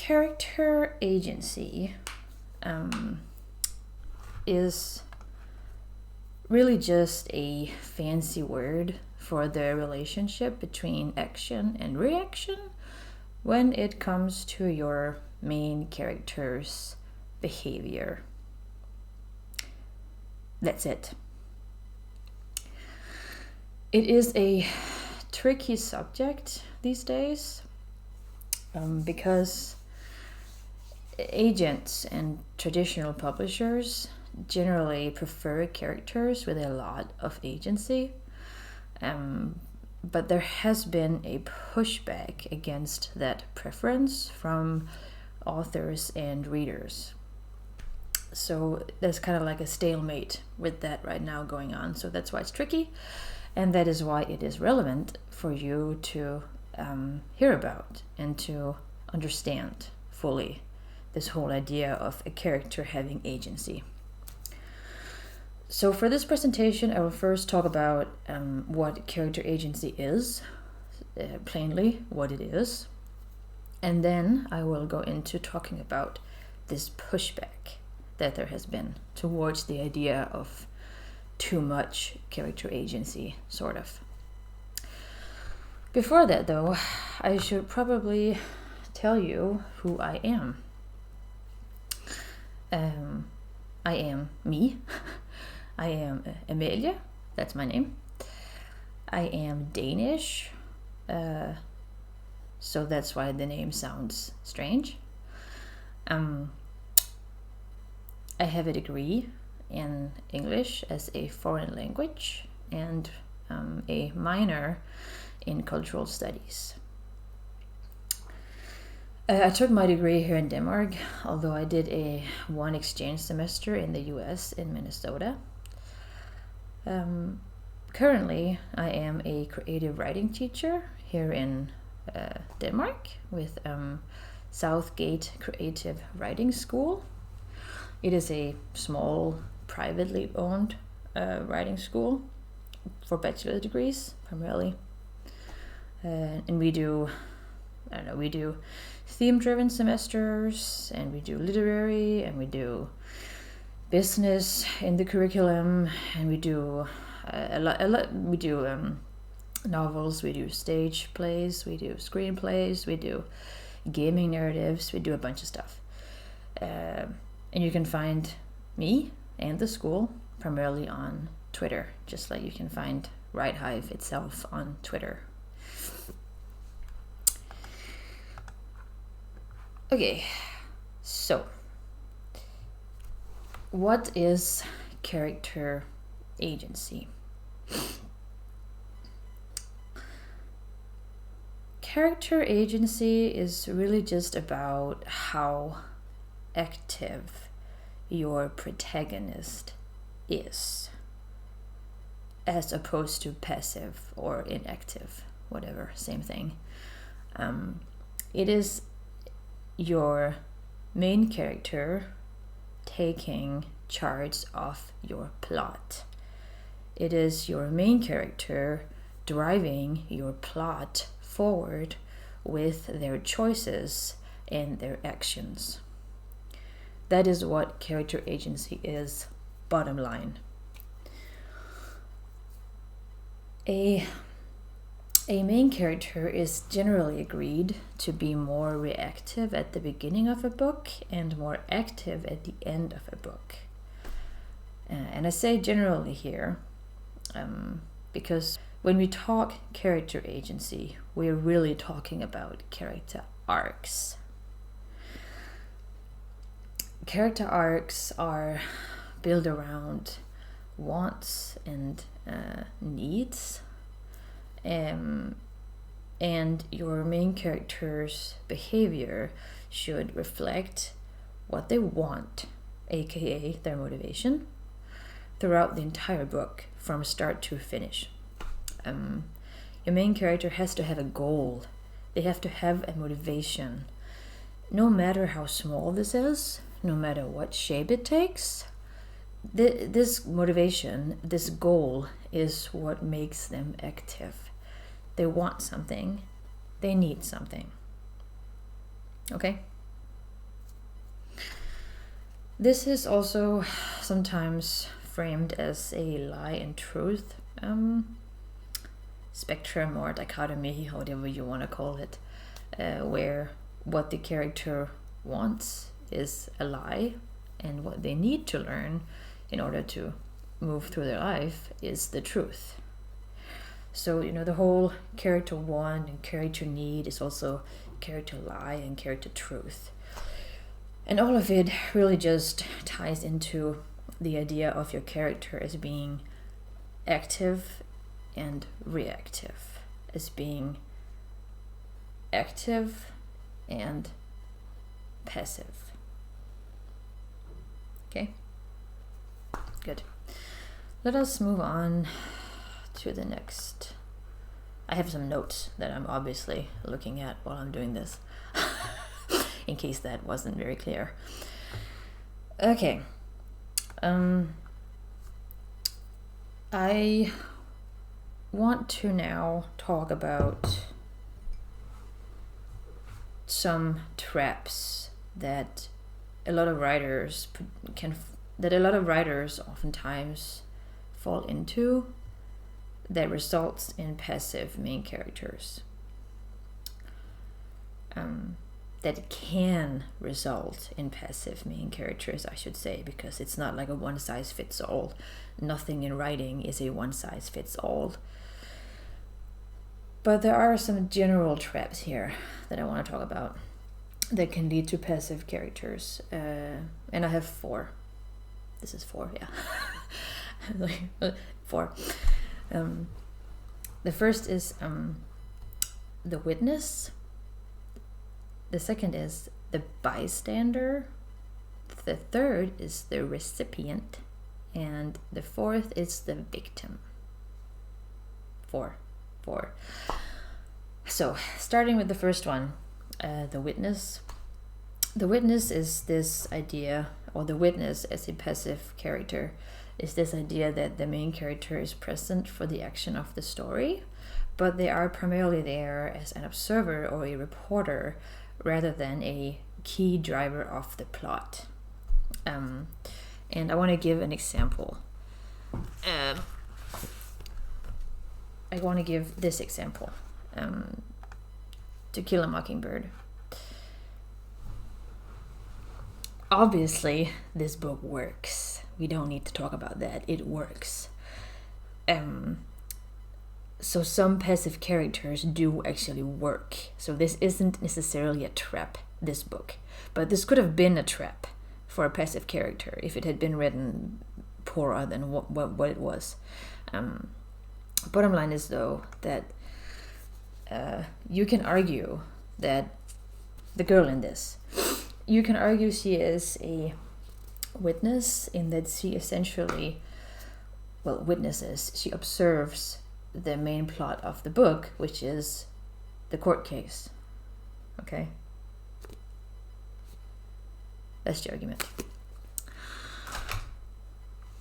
Character agency is really just a fancy word for the relationship between action and reaction when it comes to your main character's behavior. That's it. It is a tricky subject these days because agents and traditional publishers generally prefer characters with a lot of agency, but there has been a pushback against that preference from authors and readers. So there's kind of like a stalemate with that right now going on. So that's why it's tricky, and that is why it is relevant for you to hear about and to understand fully this whole idea of a character having agency. So for this presentation, I will first talk about what character agency is, plainly what it is, and then I will go into talking about this pushback that there has been towards the idea of too much character agency, sort of. Before that, though, I should probably tell you who I am. I am me. I am Amelia, that's my name. I am Danish, so that's why the name sounds strange. I have a degree in English as a foreign language and a minor in cultural studies. I took my degree here in Denmark, although I did one exchange semester in the US in Minnesota. Currently, I am a creative writing teacher here in Denmark with Southgate Creative Writing School. It is a small, privately owned writing school for bachelor degrees, primarily. And we do theme-driven semesters, and we do literary, and we do business in the curriculum, and we do a lot. We do novels, we do stage plays, we do screenplays, we do gaming narratives, we do a bunch of stuff. And you can find me and the school primarily on Twitter, just like you can find WriteHive itself on Twitter. Okay, so what is character agency? Character agency is really just about how active your protagonist is, as opposed to passive or inactive, whatever, same thing. It is your main character taking charge of your plot. It is your main character driving your plot forward with their choices and their actions. That is what character agency is, bottom line. A main character is generally agreed to be more reactive at the beginning of a book and more active at the end of a book. And I say generally here because when we talk character agency, we're really talking about character arcs. Character arcs are built around wants and needs. And your main character's behavior should reflect what they want, aka their motivation, throughout the entire book from start to finish. Your main character has to have a goal. They have to have a motivation. No matter how small this is, no matter what shape it takes, this motivation, this goal is what makes them active. They want something. They need something. Okay? This is also sometimes framed as a lie and truth spectrum or dichotomy, whatever you want to call it, where what the character wants is a lie and what they need to learn in order to move through their life is the truth. So, the whole character want and character need is also character lie and character truth. And all of it really just ties into the idea of your character as being active and reactive, as being active and passive. Okay? Good. Let us move on to the next. I have some notes that I'm obviously looking at while I'm doing this, in case that wasn't very clear. Okay. I want to now talk about some traps that a lot of writers oftentimes fall into that results in passive main characters. That can result in passive main characters, I should say, because it's not like a one-size-fits-all. Nothing in writing is a one-size-fits-all. But there are some general traps here that I want to talk about that can lead to passive characters. And I have 4. This is 4, yeah. 4. The first is the witness. The second is the bystander. The third is the recipient. And the fourth is the victim. 4. So, starting with the first one, the witness. The witness is this idea, or the witness as a passive character, is this idea that the main character is present for the action of the story, but they are primarily there as an observer or a reporter rather than a key driver of the plot. And I want to give an example. I want to give this example. To Kill a Mockingbird. Obviously, this book works. We don't need to talk about that. It works. So some passive characters do actually work. So this isn't necessarily a trap, this book. But this could have been a trap for a passive character if it had been written poorer than what it was. Bottom line is, though, that you can argue that the girl in this, you can argue she is a witness in that she essentially, witnesses, she observes the main plot of the book, which is the court case. Okay? That's the argument.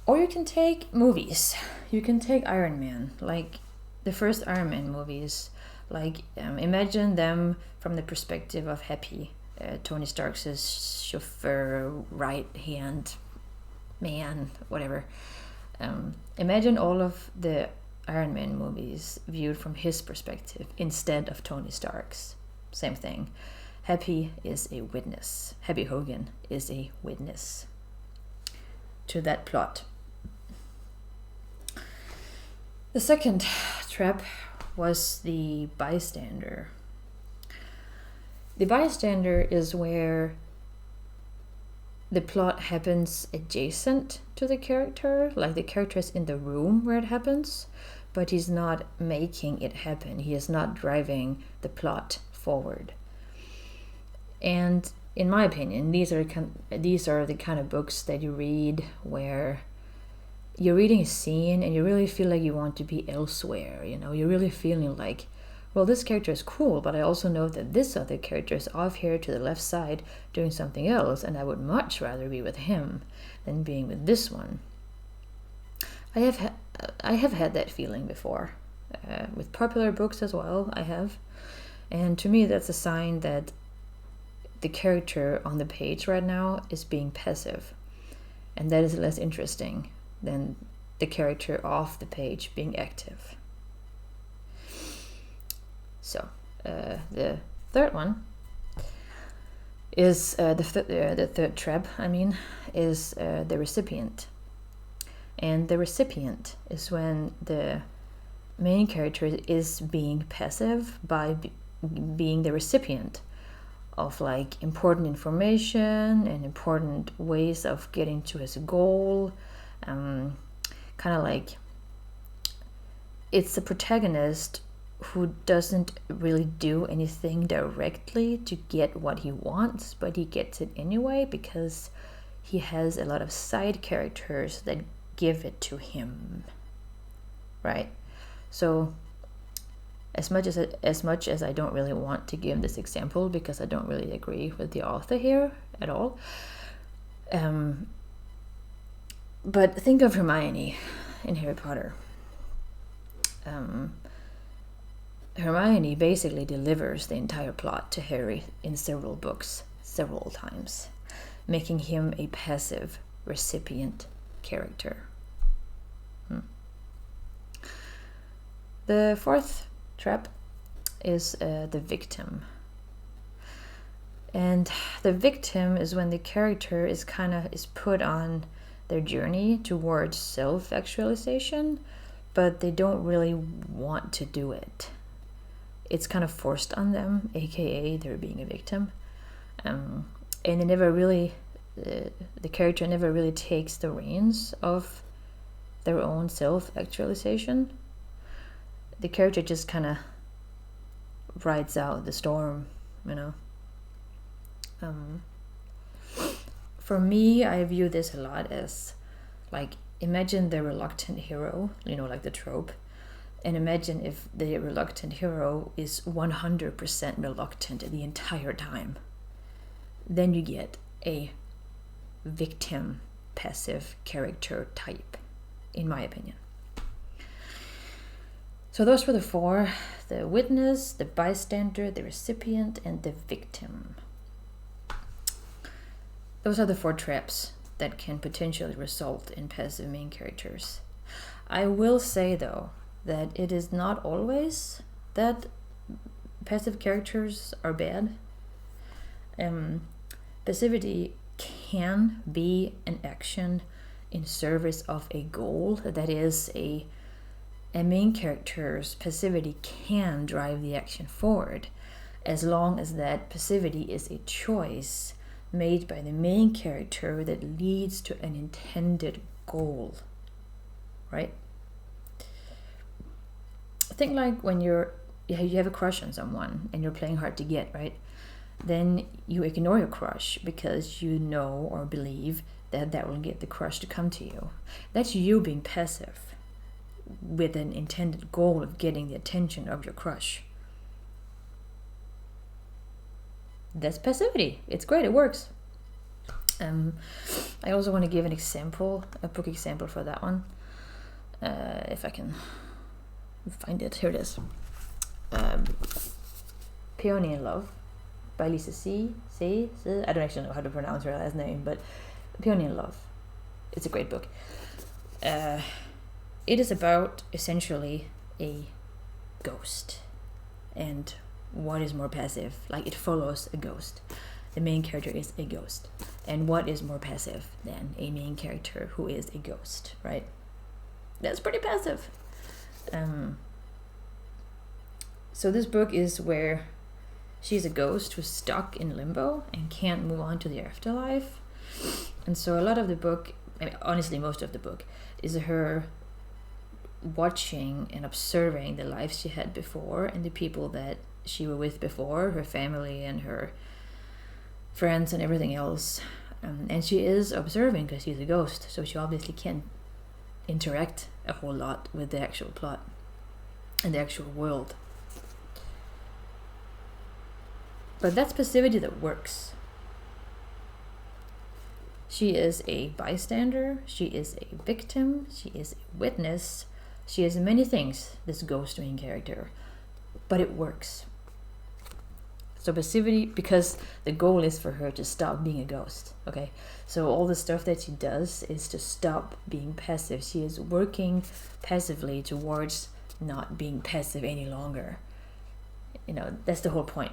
Or you can take movies. You can take Iron Man, like the first Iron Man movies. Like, imagine them from the perspective of Happy, Tony Stark's chauffeur, right-hand man, whatever. Imagine all of the Iron Man movies viewed from his perspective instead of Tony Stark's. Same thing. Happy is a witness. Happy Hogan is a witness to that plot. The second trap was the bystander. The bystander is where the plot happens adjacent to the character, like the character is in the room where it happens, but he's not making it happen. He is not driving the plot forward. And in my opinion, these are the kind of books that you read where you're reading a scene and you really feel like you want to be elsewhere. You're really feeling like, well, this character is cool, but I also know that this other character is off here to the left side doing something else, and I would much rather be with him than being with this one. I have had that feeling before, with popular books as well. I have, and to me, that's a sign that the character on the page right now is being passive. and that is less interesting than the character off the page being active. So the third one is the third trap, is the recipient. And the recipient is when the main character is being passive by being the recipient of like important information and important ways of getting to his goal. Kind of like it's the protagonist who doesn't really do anything directly to get what he wants, but he gets it anyway because he has a lot of side characters that give it to him, right? So as much as I don't really want to give this example because I don't really agree with the author here at all, but think of Hermione in Harry Potter. Hermione basically delivers the entire plot to Harry in several books, several times, making him a passive recipient character. The fourth trap is the victim. And the victim is when the character is put on their journey towards self-actualization, but they don't really want to do it. It's kind of forced on them, aka they're being a victim. And they never really, the character never really takes the reins of their own self-actualization. The character just kind of rides out the storm, you know. For me, I view this a lot as like, imagine the reluctant hero, you know, like the trope. And imagine if the reluctant hero is 100% reluctant the entire time. Then you get a victim passive character type, in my opinion. So those were the four: the witness, the bystander, the recipient, and the victim. Those are the four traps that can potentially result in passive main characters. I will say though, that it is not always that passive characters are bad. Passivity can be an action in service of a goal. That is, a main character's passivity can drive the action forward, as long as that passivity is a choice made by the main character that leads to an intended goal, right? Think like when you have a crush on someone and you're playing hard to get, right? Then you ignore your crush because you know or believe that will get the crush to come to you. That's you being passive with an intended goal of getting the attention of your crush. That's passivity. It's great, it works. I also want to give an example, a book example for that one. If I can find it. Here it is. Peony in Love by Lisa C. I don't actually know how to pronounce her last name, but Peony in Love. It's a great book. It is about essentially a ghost and what is more passive. Like, it follows a ghost. The main character is a ghost. And what is more passive than a main character who is a ghost, right? That's pretty passive. So this book is where she's a ghost who's stuck in limbo and can't move on to the afterlife. And so a lot of the book, honestly most of the book, is her watching and observing the life she had before and the people that she were with before, her family and her friends and everything else. And she is observing because she's a ghost, so she obviously can't interact a whole lot with the actual plot and the actual world. But that's passivity that works. She is a bystander, she is a victim, she is a witness, she is many things, this ghost main character, but it works. So passivity, because the goal is for her to stop being a ghost. Okay, so all the stuff that she does is to stop being passive. She is working passively towards not being passive any longer. That's the whole point.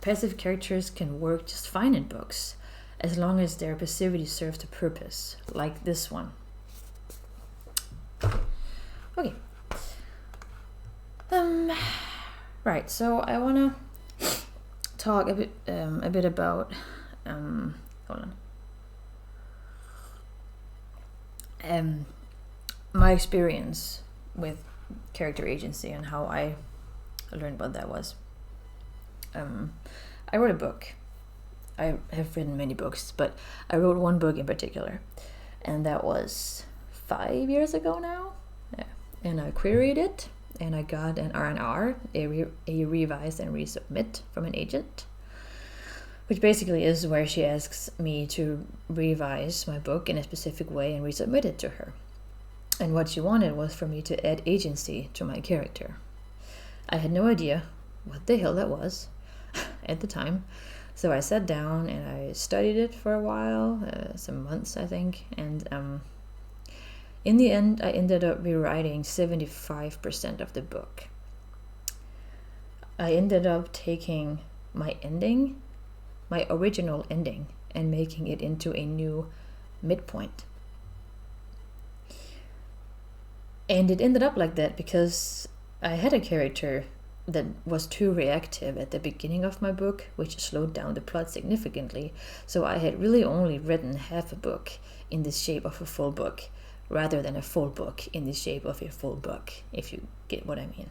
Passive characters can work just fine in books as long as their passivity serves a purpose, like this one. Okay. Right, so I want to talk a bit about hold on. My experience with character agency and how I learned what that was. I wrote a book. I have written many books, but I wrote one book in particular, and that was 5 years ago now. Yeah. And I queried it, and I got an R&R, a revise and resubmit from an agent, which basically is where she asks me to revise my book in a specific way and resubmit it to her. And what she wanted was for me to add agency to my character. I had no idea what the hell that was at the time, so I sat down and I studied it for a while, some months I think, and in the end I ended up rewriting 75% of the book. I ended up taking my original ending, and making it into a new midpoint. And it ended up like that because I had a character that was too reactive at the beginning of my book, which slowed down the plot significantly. So I had really only written half a book in the shape of a full book, rather than a full book in the shape of a full book, if you get what I mean.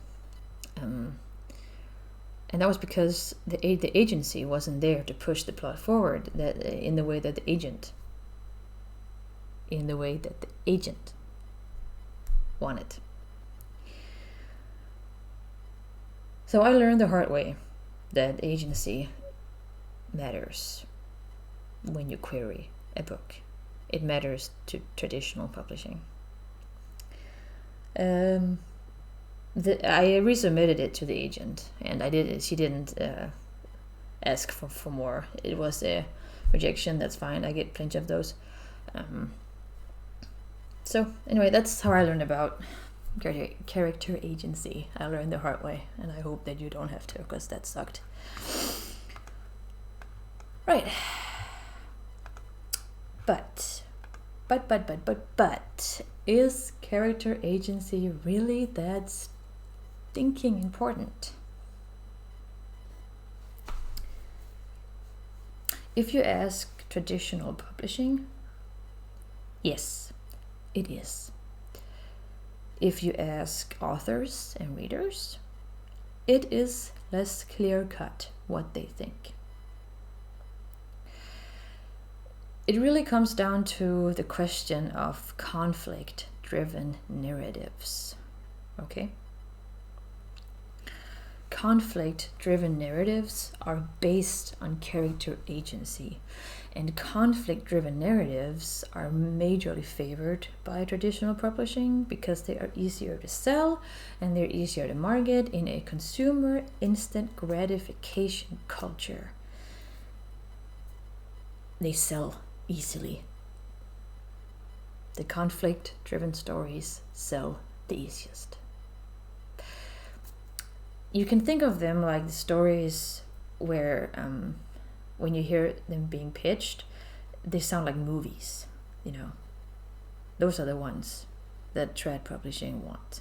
And that was because the agency wasn't there to push the plot forward in the way that the agent wanted. So I learned the hard way that agency matters when you query a book. It matters to traditional publishing. I resubmitted it to the agent, and I did it. She didn't ask for more. It was a rejection. That's fine. I get plenty of those. So anyway, that's how I learned about character agency. I learned the hard way, and I hope that you don't have to, because that sucked. Right. But is character agency really that stinking important? If you ask traditional publishing, yes, it is. If you ask authors and readers, it is less clear-cut what they think. It really comes down to the question of conflict-driven narratives. Okay? Conflict-driven narratives are based on character agency, and conflict-driven narratives are majorly favored by traditional publishing because they are easier to sell and they're easier to market in a consumer instant gratification culture. They sell easily. The conflict-driven stories sell the easiest. You can think of them like the stories where when you hear them being pitched, they sound like movies, Those are the ones that trad publishing wants.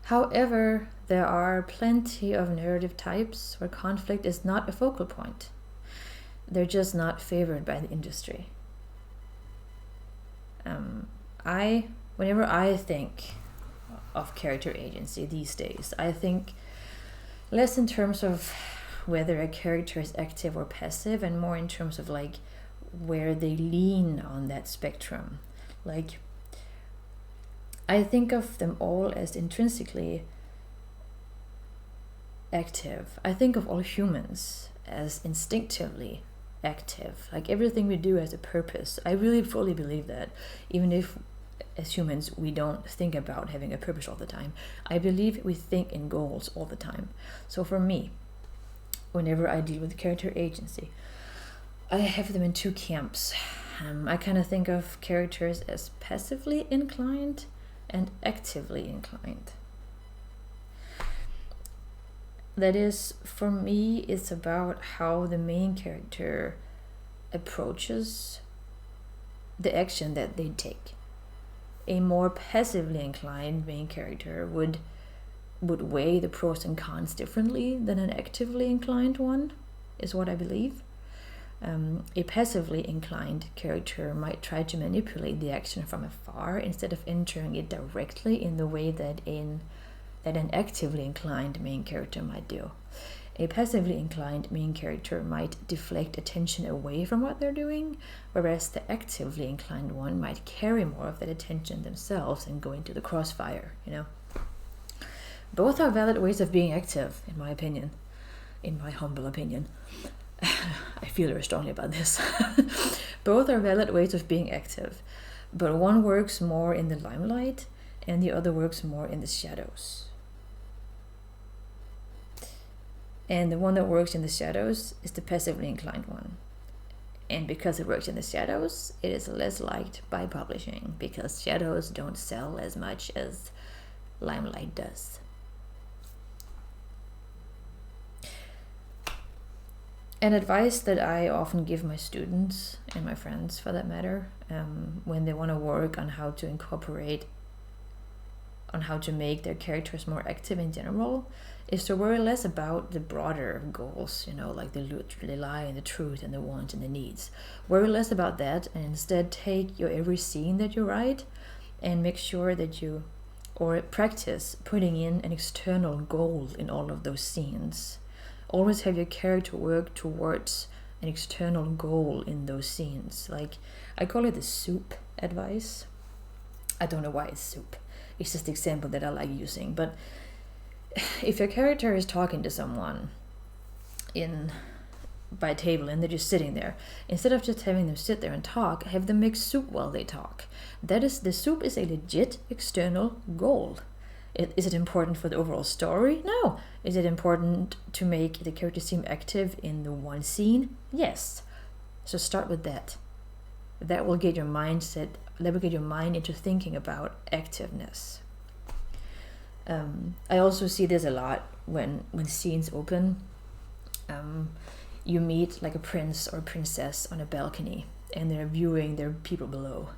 However, there are plenty of narrative types where conflict is not a focal point. They're just not favored by the industry. Whenever I think of character agency these days, I think less in terms of whether a character is active or passive, and more in terms of like where they lean on that spectrum. Like, I think of them all as intrinsically active. I think of all humans as instinctively active. Like, everything we do has a purpose. I really fully believe that, even if as humans, we don't think about having a purpose all the time. I believe we think in goals all the time. So for me, whenever I deal with character agency, I have them in two camps. I kind of think of characters as passively inclined and actively inclined. That is, for me, it's about how the main character approaches the action that they take. A more passively inclined main character would weigh the pros and cons differently than an actively inclined one, is what I believe. A passively inclined character might try to manipulate the action from afar instead of entering it directly in the way that an actively inclined main character might do. A passively inclined main character might deflect attention away from what they're doing, whereas the actively inclined one might carry more of that attention themselves and go into the crossfire, Both are valid ways of being active, in my opinion, in my humble opinion. I feel very strongly about this. Both are valid ways of being active, but one works more in the limelight and the other works more in the shadows. And the one that works in the shadows is the passively inclined one. And because it works in the shadows, it is less liked by publishing, because shadows don't sell as much as limelight does. An advice that I often give my students, and my friends for that matter, when they want to work on how to incorporate, on how to make their characters more active in general, is to worry less about the broader goals, like the lie and the truth and the wants and the needs. Worry less about that, and instead take your every scene that you write and make sure that you, or practice putting in an external goal in all of those scenes. Always have your character work towards an external goal in those scenes. Like, I call it the soup advice. I don't know why it's soup. It's just the example that I like using. But if your character is talking to someone by a table and they're just sitting there, instead of just having them sit there and talk, have them make soup while they talk. The soup is a legit external goal. Is it important for the overall story? No. Is it important to make the character seem active in the one scene? Yes. So start with that. That will get your mind into thinking about activeness. I also see this a lot when scenes open. You meet like a prince or princess on a balcony and they're viewing their people below.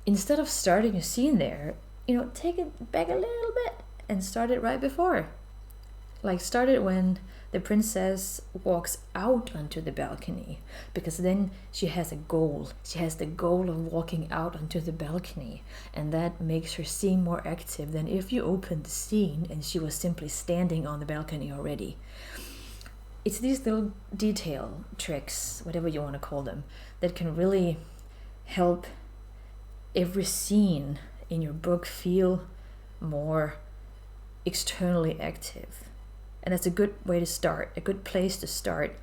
Instead of starting a scene there, take it back a little bit and start it right before. Like, start it when the princess walks out onto the balcony, because then she has a goal. She has the goal of walking out onto the balcony, and that makes her seem more active than if you opened the scene and she was simply standing on the balcony already. It's these little detail tricks, whatever you want to call them, that can really help every scene in your book feel more externally active. And that's a good way to start, a good place to start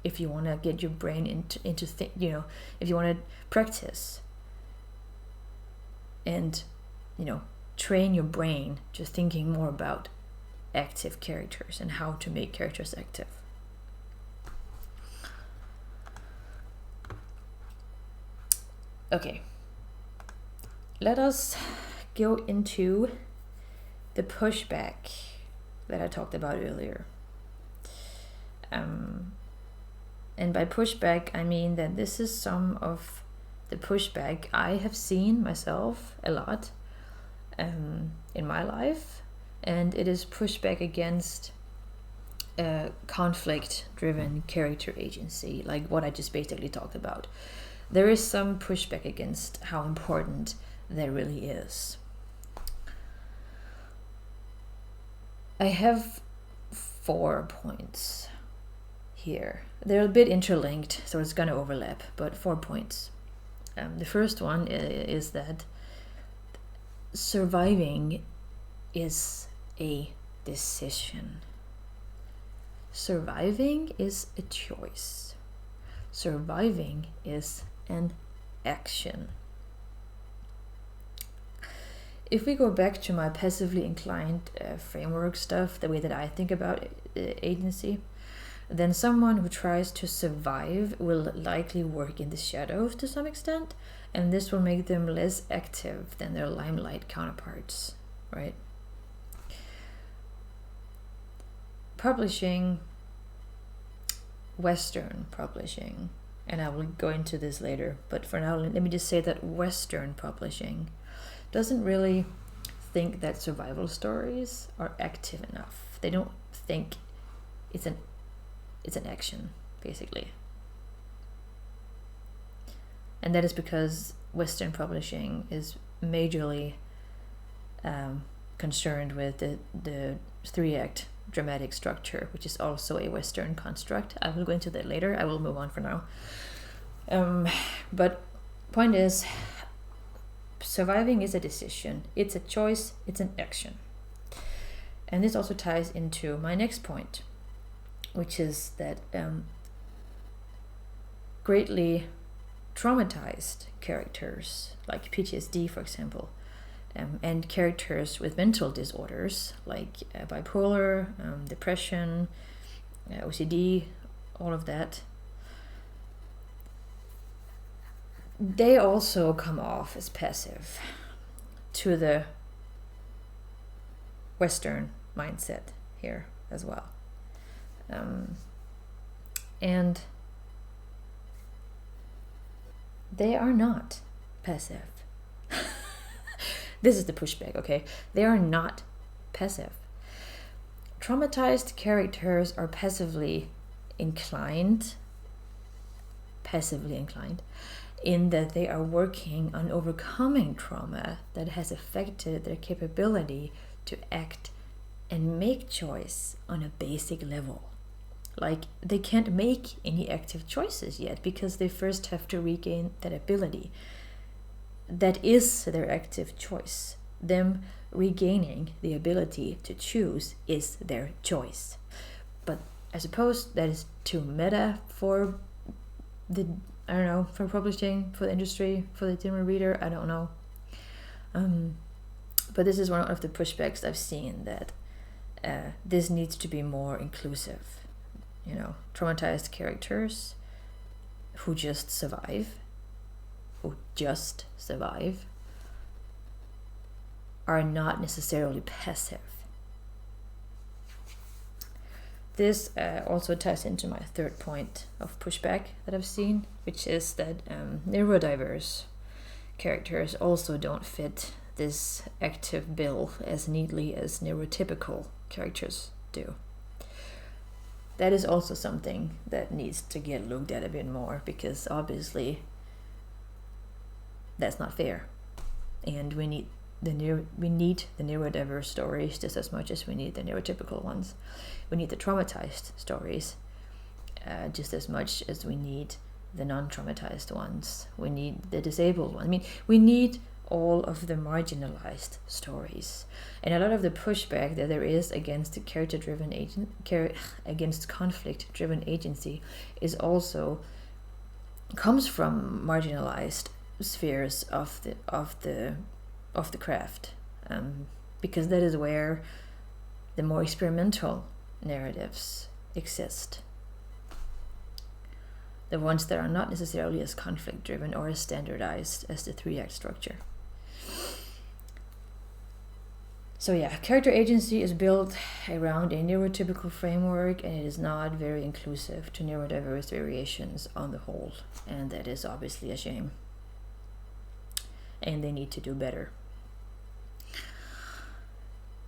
if you want to get your brain if you want to practice and, train your brain just thinking more about active characters and how to make characters active. Okay. Let us go into the pushback that I talked about earlier. And by pushback, I mean that this is some of the pushback I have seen myself a lot in my life. And it is pushback against conflict-driven character agency, like what I just basically talked about. There is some pushback against how important there really is. I have 4 points here. They're a bit interlinked, so it's going to overlap, but 4 points. The first one is that surviving is a decision. Surviving is a choice. Surviving is an action. If we go back to my passively inclined framework stuff, the way that I think about agency, then someone who tries to survive will likely work in the shadows to some extent, and this will make them less active than their limelight counterparts, right? Publishing, Western publishing, and I will go into this later, but for now, let me just say that Western publishing doesn't really think that survival stories are active enough. They don't think it's an action, basically. And that is because Western publishing is majorly concerned with the 3-act dramatic structure, which is also a Western construct. I will go into that later. I will move on for now. But point is, surviving is a decision. It's a choice. It's an action. And this also ties into my next point, which is that greatly traumatized characters, like PTSD, for example, and characters with mental disorders, like bipolar, depression, OCD, all of that, they also come off as passive to the Western mindset here as well. And they are not passive. This is the pushback, okay? They are not passive. Traumatized characters are passively inclined, in that they are working on overcoming trauma that has affected their capability to act and make choice on a basic level. Like, they can't make any active choices yet because they first have to regain that ability. That is their active choice. Them regaining the ability to choose is their choice. But I suppose that is too meta for for publishing, for the industry, for the general reader, I don't know. But this is one of the pushbacks I've seen, that this needs to be more inclusive. Traumatized characters who just survive, are not necessarily passive. This also ties into my third point of pushback that I've seen, which is that neurodiverse characters also don't fit this active bill as neatly as neurotypical characters do. That is also something that needs to get looked at a bit more, because obviously that's not fair, and we need the neurodiverse stories just as much as we need the neurotypical ones. We need the traumatized stories just as much as we need the non-traumatized ones. We need the disabled ones. We need all of the marginalized stories. And a lot of the pushback that there is against against conflict-driven agency is also comes from marginalized spheres of the craft, because that is where the more experimental narratives exist. The ones that are not necessarily as conflict-driven or as standardized as the 3-act structure. So yeah, character agency is built around a neurotypical framework, and it is not very inclusive to neurodiverse variations on the whole, and that is obviously a shame. And they need to do better.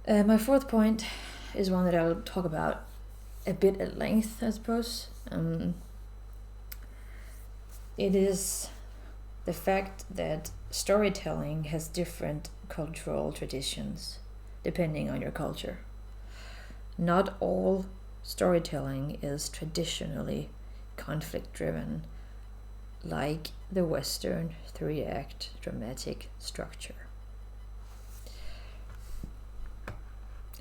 My fourth point is one that I'll talk about a bit at length, I suppose. It is the fact that storytelling has different cultural traditions depending on your culture. Not all storytelling is traditionally conflict-driven, like the Western 3-act dramatic structure.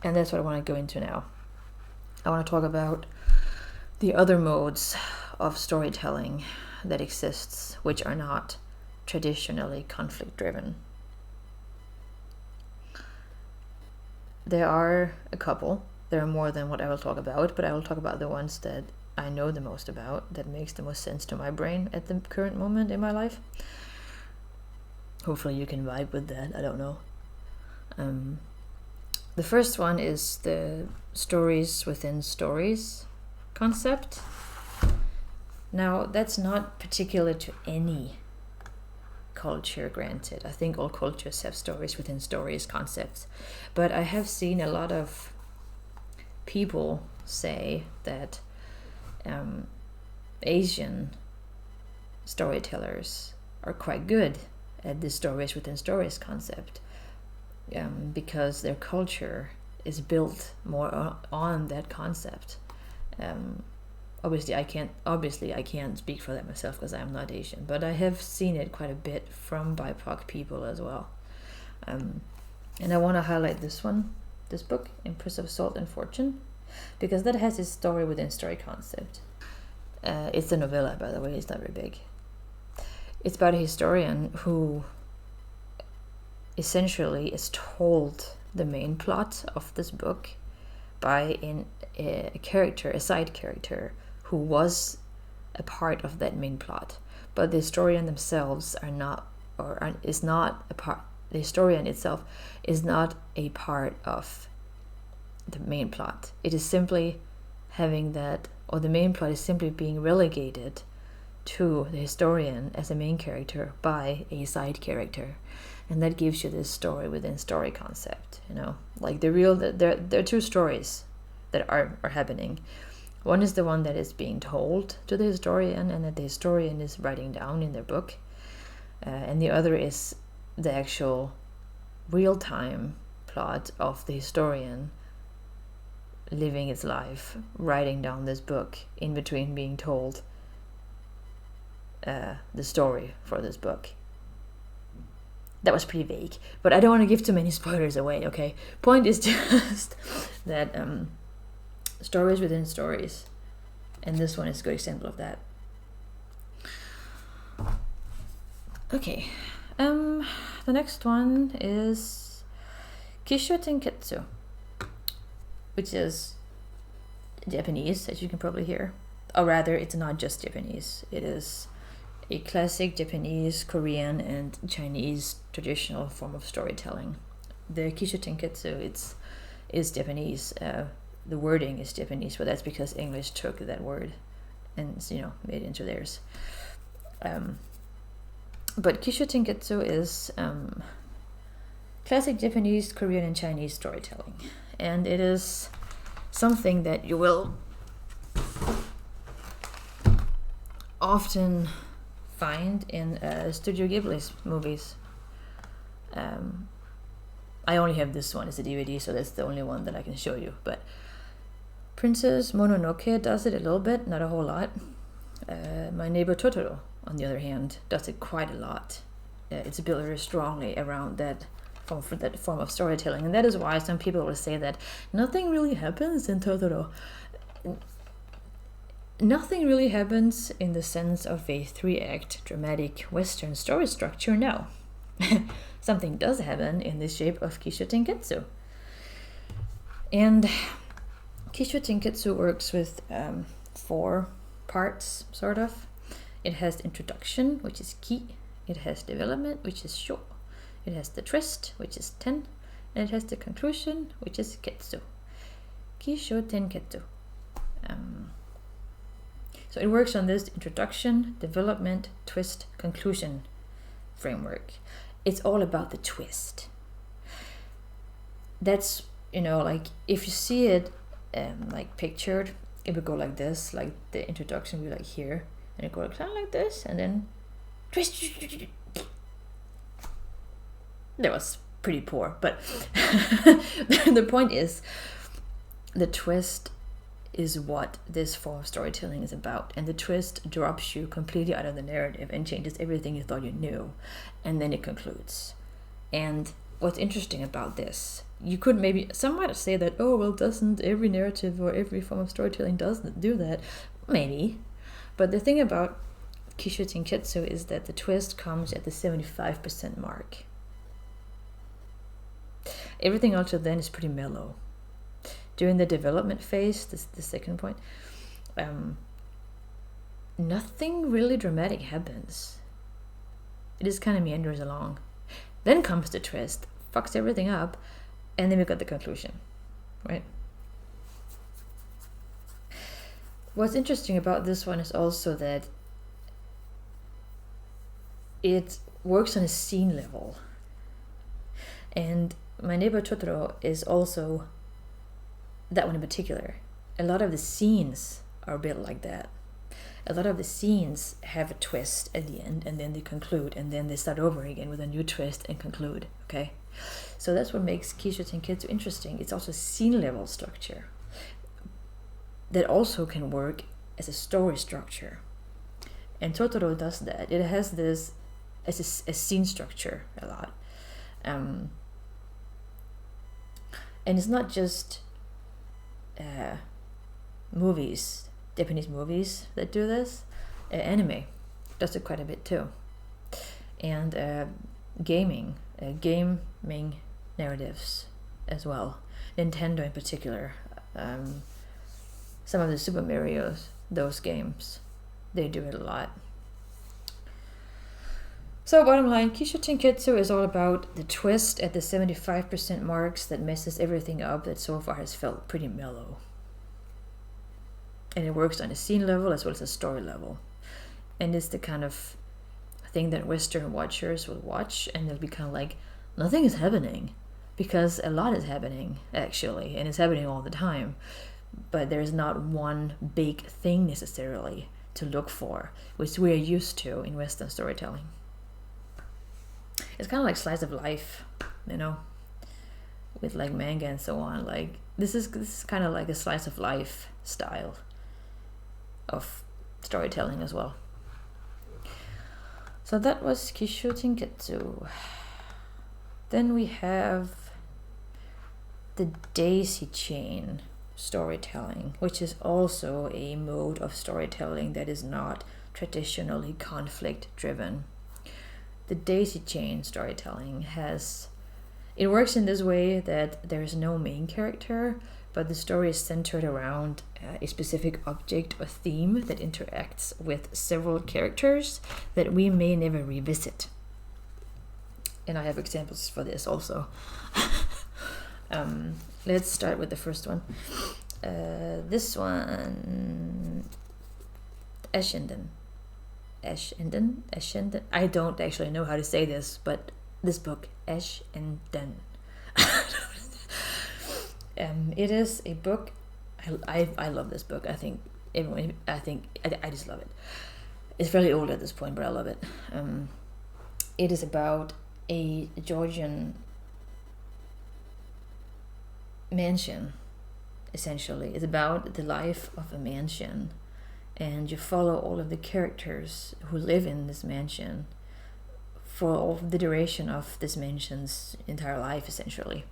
And that's what I want to go into now. I want to talk about the other modes of storytelling that exists, which are not traditionally conflict-driven. There are a couple. There are more than what I will talk about, but I will talk about the ones that I know the most about, that makes the most sense to my brain at the current moment in my life. Hopefully you can vibe with that, I don't know. The first one is the stories within stories concept. Now, that's not particular to any culture, granted. I think all cultures have stories within stories concepts. But I have seen a lot of people say that Asian storytellers are quite good at the stories within stories concept, because their culture is built more on that concept. Obviously I can't speak for that myself because I'm not Asian, but I have seen it quite a bit from BIPOC people as well. And I want to highlight this book, Empress of Salt and Fortune, because that has its story within story concept. It's a novella, by the way, it's not very big. It's about a historian who essentially is told the main plot of this book by a side character who was a part of that main plot, but the historian themselves is not a part. The historian itself is not a part of the main plot. It is simply having that, or the main plot is simply being relegated to the historian as a main character by a side character, and that gives you this story within story concept. Like there are two stories that are happening. One is the one that is being told to the historian and that the historian is writing down in their book, and the other is the actual real-time plot of the historian living its life, writing down this book in between being told the story for this book. That was pretty vague, but I don't want to give too many spoilers away, okay? Point is just that stories within stories, and this one is a good example of that. Okay, the next one is Kisho Tenketsu, which is Japanese, as you can probably hear. Or rather, it's not just Japanese. It is a classic Japanese, Korean, and Chinese traditional form of storytelling. The Kisho Tenketsu is Japanese. The wording is Japanese, but that's because English took that word and made it into theirs. But Kisho Tenketsu is classic Japanese, Korean, and Chinese storytelling, and it is something that you will often find in Studio Ghibli's movies. I only have this one as a DVD, so that's the only one that I can show you. But Princess Mononoke does it a little bit, not a whole lot. My Neighbor Totoro, on the other hand, does it quite a lot. It's built very strongly around that form of storytelling, and that is why some people will say that nothing really happens in Totoro. Nothing really happens in the sense of a 3-act dramatic Western story structure, no. Something does happen in the shape of Kisho Tenketsu. And Kisho Tenketsu works with 4 parts, sort of. It has introduction, which is ki. It has development, which is sho. It has the twist, which is ten. And it has the conclusion, which is ketsu. Kisho Tenketsu. So it works on this introduction, development, twist, conclusion framework. It's all about the twist. That's, like if you see it like pictured, it would go like this, like the introduction would be like here, and it goes kind of like this, and then twist. That was pretty poor, but the point is, the twist is what this form of storytelling is about, and the twist drops you completely out of the narrative and changes everything you thought you knew, and then it concludes. And what's interesting about this, some might say that, oh well, doesn't every narrative or every form of storytelling doesn't do that? Maybe, but the thing about Kisho Tenketsu is that the twist comes at the 75% mark. Everything until then is pretty mellow. During the development phase, the second point, nothing really dramatic happens. It just kind of meanders along. Then comes the twist, fucks everything up, and then we got the conclusion, right? What's interesting about this one is also that it works on a scene level. And My Neighbor Totoro is also that one in particular. A lot of the scenes are built like that. A lot of the scenes have a twist at the end, and then they conclude, and then they start over again with a new twist and conclude, okay? So that's what makes Kisho Tenketsu interesting. It's also scene level structure that also can work as a story structure. And Totoro does that. It has this as a scene structure a lot. And it's not just movies, Japanese movies that do this. Anime does it quite a bit too. And gaming narratives as well. Nintendo in particular. Some of the Super Marios, those games, they do it a lot. So bottom line, Kisho Tenketsu is all about the twist at the 75% marks that messes everything up that so far has felt pretty mellow. And it works on a scene level as well as a story level. And it's the kind of thing that Western watchers will watch and they'll be kind of like, nothing is happening. Because a lot is happening, actually, and it's happening all the time. But there's not one big thing necessarily to look for, which we're used to in Western storytelling. It's kind of like slice of life, you know, with like manga and so on. Like this is kind of like a slice of life style of storytelling as well. So that was Kisho Tenketsu. Then we have the daisy chain storytelling, which is also a mode of storytelling that is not traditionally conflict driven. The daisy chain storytelling it works in this way that there is no main character, but the story is centered around a specific object or theme that interacts with several characters that we may never revisit. And I have examples for this also. Let's start with the first one. This one, Ashinden. I don't actually know how to say this, but this book, Ashinden. It is a book. I love this book. I just love it. It's fairly old at this point, but I love it. It is about a Georgian mansion, essentially. It's about the life of a mansion, and you follow all of the characters who live in this mansion for all the duration of this mansion's entire life, essentially.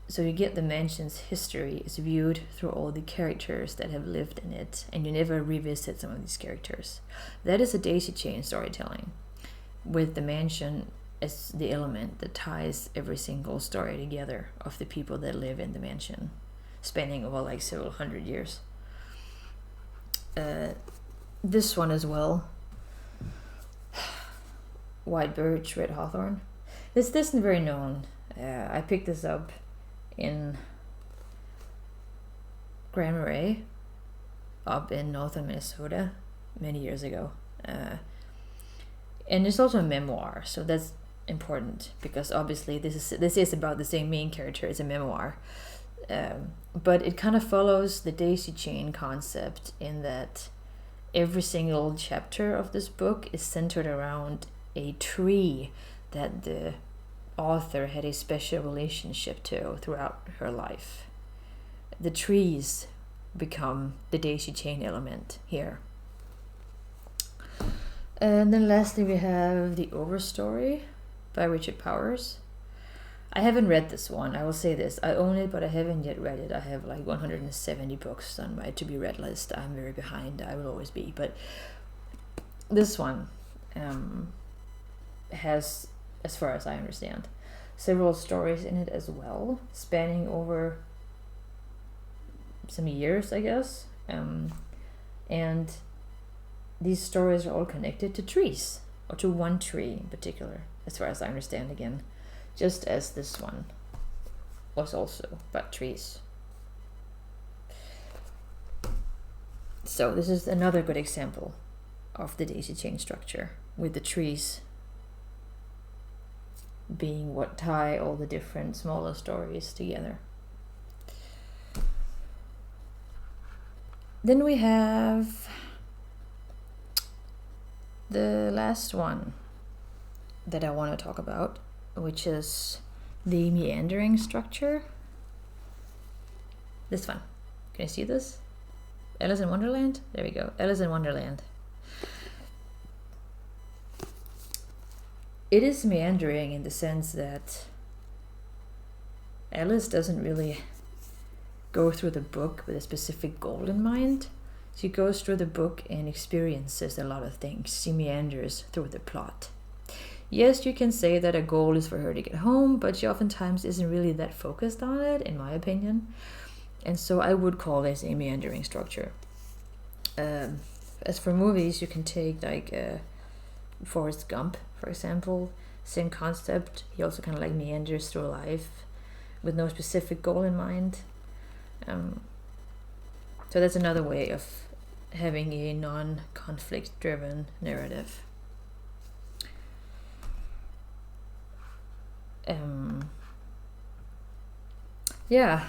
So you get the mansion's history is viewed through all the characters that have lived in it, and you never revisit some of these characters. That is a daisy chain storytelling, with the mansion as the element that ties every single story together of the people that live in the mansion, spanning over like several hundred years. This one as well, White Birch, Red Hawthorn. This isn't very known. I picked this up in Grand Marais up in northern Minnesota many years ago. And it's also a memoir, so that's important because obviously this is about the same main character. It's a memoir, but it kind of follows the daisy chain concept in that every single chapter of this book is centered around a tree that the author had a special relationship to throughout her life. The trees become the daisy chain element here. And then lastly we have The Overstory by Richard Powers. I haven't read this one, I will say this. I own it, but I haven't yet read it. I have like 170 books on my to-be-read list. I'm very behind, I will always be. But this one has, as far as I understand, several stories in it as well, spanning over some years, I guess. And these stories are all connected to trees, or to one tree in particular, as far as I understand again, just as this one was also about trees. So this is another good example of the daisy chain structure, with the trees being what tie all the different smaller stories together. Then we have the last one that I want to talk about, which is the meandering structure. This one. Can you see this? Alice in Wonderland? There we go. Alice in Wonderland. It is meandering in the sense that Alice doesn't really go through the book with a specific goal in mind. She goes through the book and experiences a lot of things. She meanders through the plot. Yes, you can say that a goal is for her to get home, but she oftentimes isn't really that focused on it, in my opinion. And so I would call this a meandering structure. As for movies, you can take like Forrest Gump, for example. Same concept. He also kind of like meanders through life with no specific goal in mind. So that's another way of having a non-conflict driven narrative. Yeah,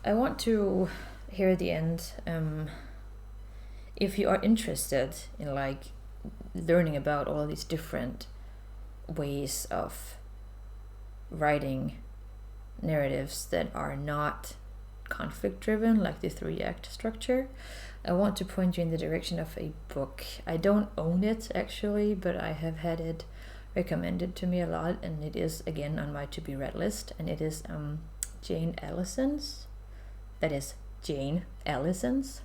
I want to, here at the end, if you are interested in like learning about all these different ways of writing narratives that are not conflict driven, like the 3-act structure, I want to point you in the direction of a book. I don't own it actually, but I have had it recommended to me a lot, and it is again on my to be read list, and it is Jane Allison's, that is Jane Allison's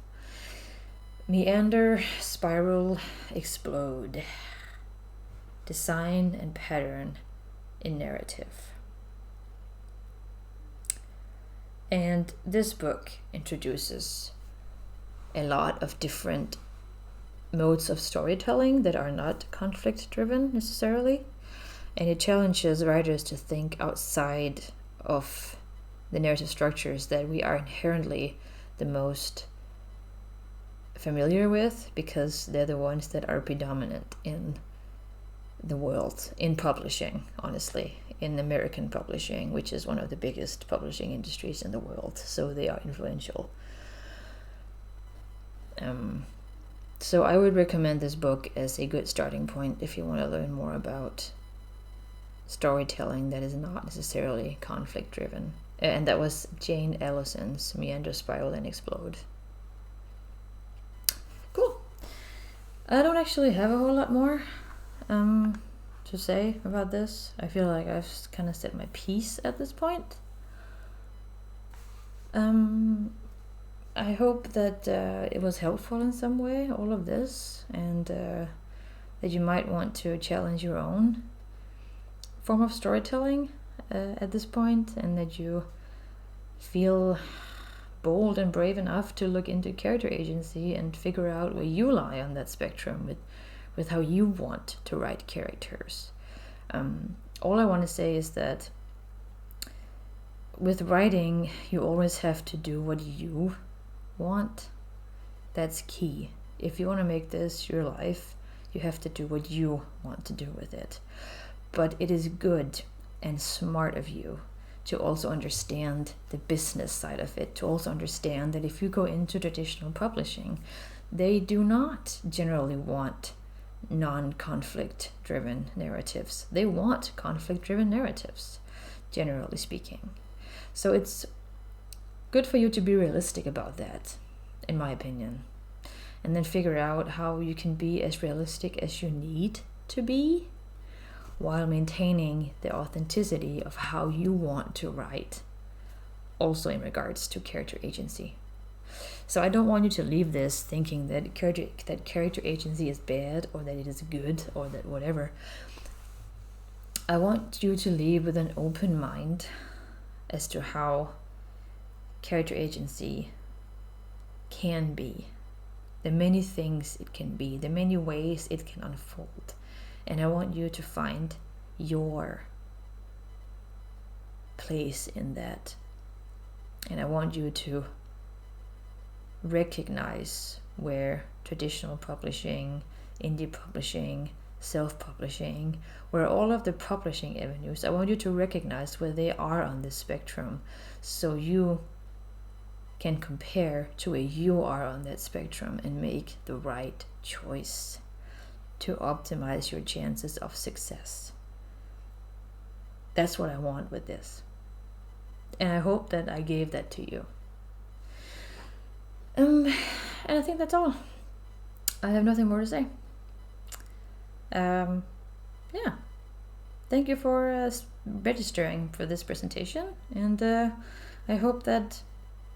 Meander, Spiral, Explode, Design and Pattern in Narrative. And this book introduces a lot of different modes of storytelling that are not conflict driven necessarily, and it challenges writers to think outside of the narrative structures that we are inherently the most familiar with, because they're the ones that are predominant in the world, in publishing, honestly, in American publishing, which is one of the biggest publishing industries in the world, so they are influential. So I would recommend this book as a good starting point if you want to learn more about storytelling that is not necessarily conflict driven. And that was Jane Allison's Meander, Spiral, and Explode. Cool. I don't actually have a whole lot more to say about this. I feel like I've kind of said my piece at this point. I hope that it was helpful in some way, all of this, and that you might want to challenge your own form of storytelling at this point, and that you feel bold and brave enough to look into character agency and figure out where you lie on that spectrum with how you want to write characters. All I want to say is that with writing, you always have to do what you want. That's key. If you want to make this your life, you have to do what you want to do with it. But it is good and smart of you to also understand the business side of it, to also understand that if you go into traditional publishing, they do not generally want non-conflict driven narratives. They want conflict driven narratives, generally speaking. So it's good for you to be realistic about that, in my opinion, and then figure out how you can be as realistic as you need to be while maintaining the authenticity of how you want to write, also in regards to character agency. So I don't want you to leave this thinking that character agency is bad, or that it is good, or that whatever. I want you to leave with an open mind as to how character agency can be, the many things it can be, the many ways it can unfold. And I want you to find your place in that. And I want you to recognize where traditional publishing, indie publishing, self-publishing, where all of the publishing avenues, I want you to recognize where they are on this spectrum, so you can compare to where you are on that spectrum and make the right choice to optimize your chances of success. That's what I want with this. And I hope that I gave that to you. And I think that's all. I have nothing more to say. Yeah. Thank you for registering for this presentation. And I hope that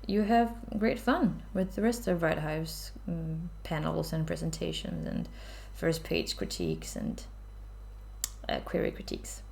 you have great fun with the rest of WriteHive's panels and presentations and first page critiques and query critiques.